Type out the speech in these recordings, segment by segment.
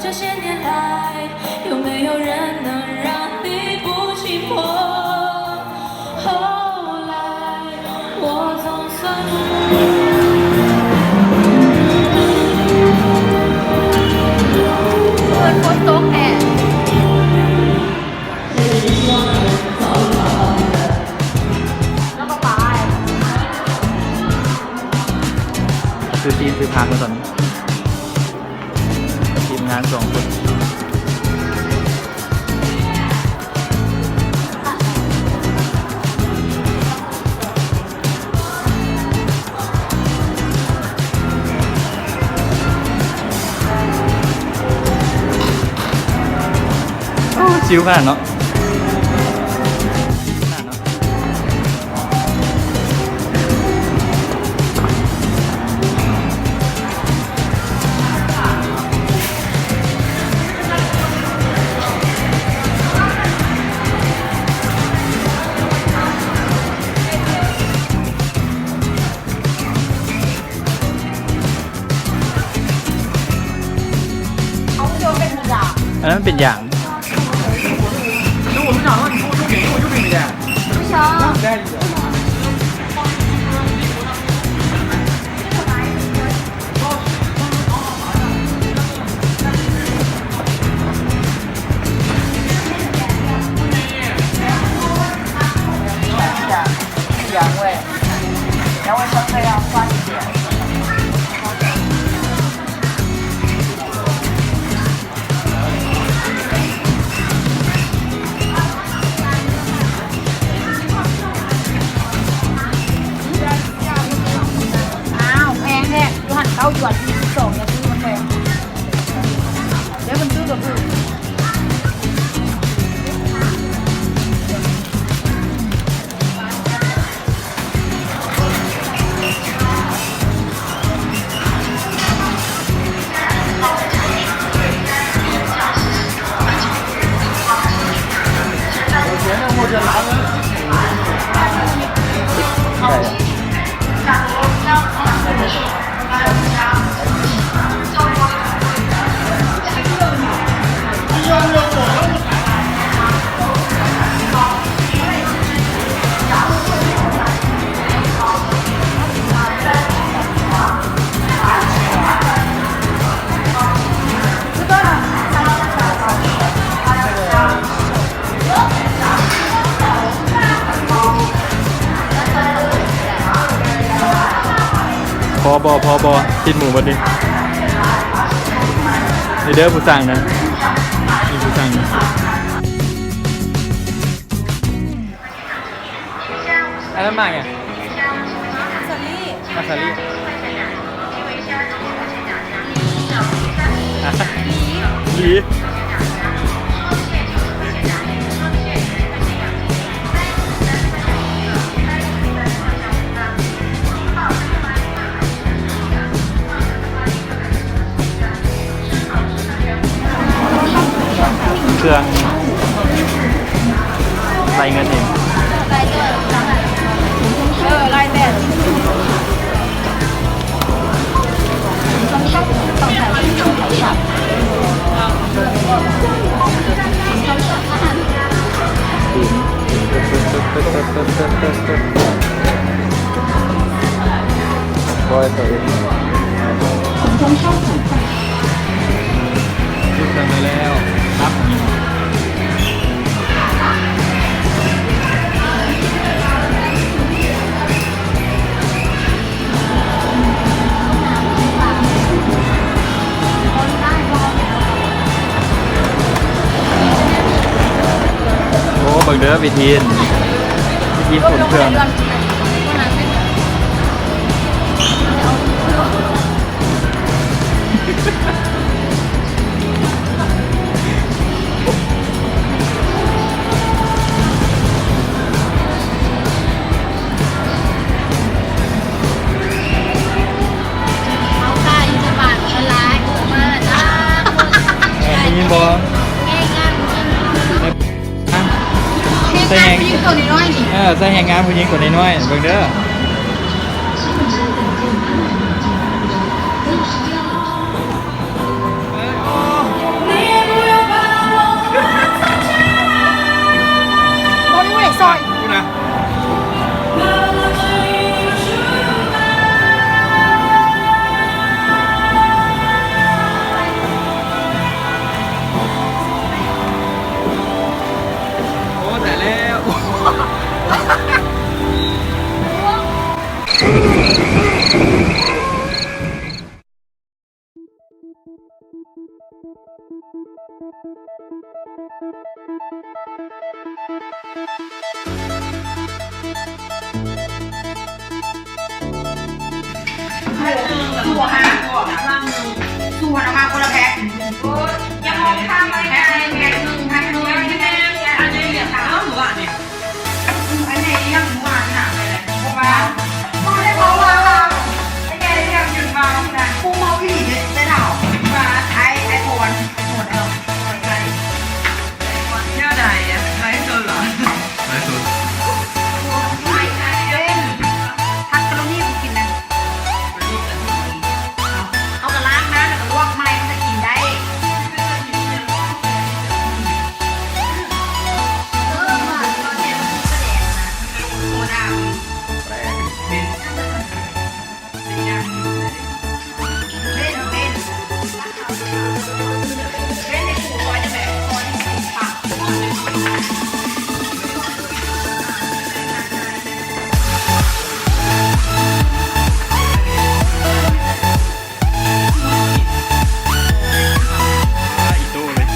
这些年来，有没有人能让你不寂寞？后来，我总算。คนโต๊ะแอบแล้วก็ไปซื้อจีนซื้อพานมาตอนนี้ทีมงาน2 คนชิวขนาดเนาะเขาโยนเป็นอย่าง อันนั้นเป็นอย่าง不想原味，原味相对要酸一点。อ้าวแพงแท้ยูหันเก้าหยวน22อย่าซื้อมันแพงเดี๋ยวมันซื้อกับอื่นพอบอติดหมูบัดนี้นี่เด้อผู้สั่งนะนี่ผู้สั่งนะอันนั้นมาไงมาซาลี่หลีเครื่องใส่เงินเองไล่แบบต้องใส่สับบอยตัวเองยึดเครื่องไปแล้วครับโอ้บังเด้อวิธีฝุ่นเครื่องยินบอใส่แหงตัวน้อยนี่ใส่แหงงานผู้หญิงคนน้อยเบิ่งเด้อ ตัวห้าตัวออกมาคนละแพ็คยังมองข้ามไปแพ็คหนึ่งแพ็คหนึ่งอันนี้เหลือ3หมูอ่ะเนี่ยอันนี้ยังหมูอ่ะหนักเลยเพราะว่าไม่ได้เพราะว่าไอ้แกยังหยุดมาที่นั่นปูเมาพี่จะเดาว่าไอโฟนเอาใช่เท่าไหร่อ่ะไลฟ์สดเหรอ ไลฟ์สด ทักกะโลนี่กูกินนะเอากระล้างนะแล้วก็ลวกไม้มันจะกินได้อีโต้เลย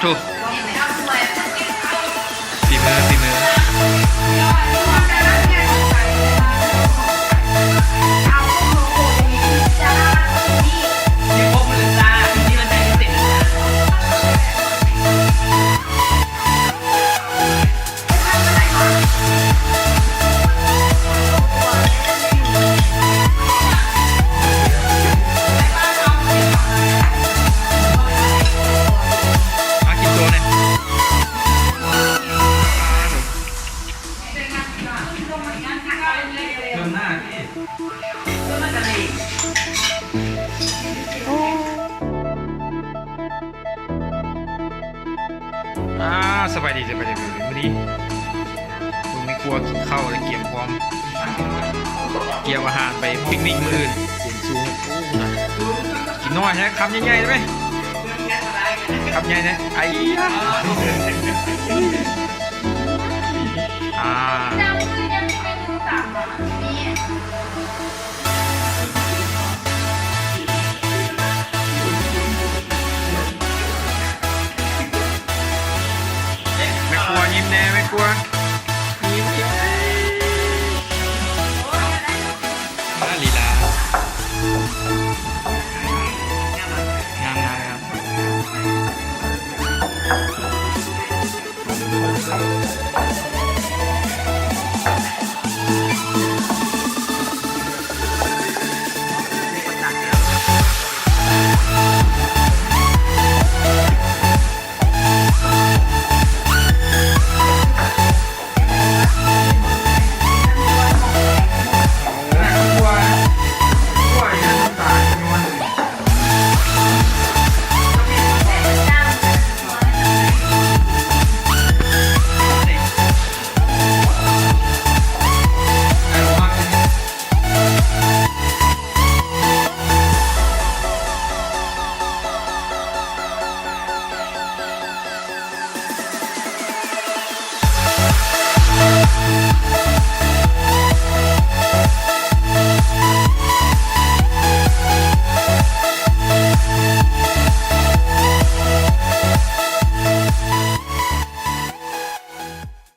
ถูกไหนถูกฝีมือมากินตัวเนี่ยเติมหน้าพี่สบายดีวันนี้คุณไม่กลัวกินข้าวเลยเกี่ยมพร้อมเกี่ยวอาหารไปปิกนิกมื้ออื่นเสียงสูงกินน้อยใช่คำใหญ่ๆได้ไหมคำใหญ่นะไอ้ไม่กลัวยิ้มแน่ไม่กลัวยิ้มลีลางามครับ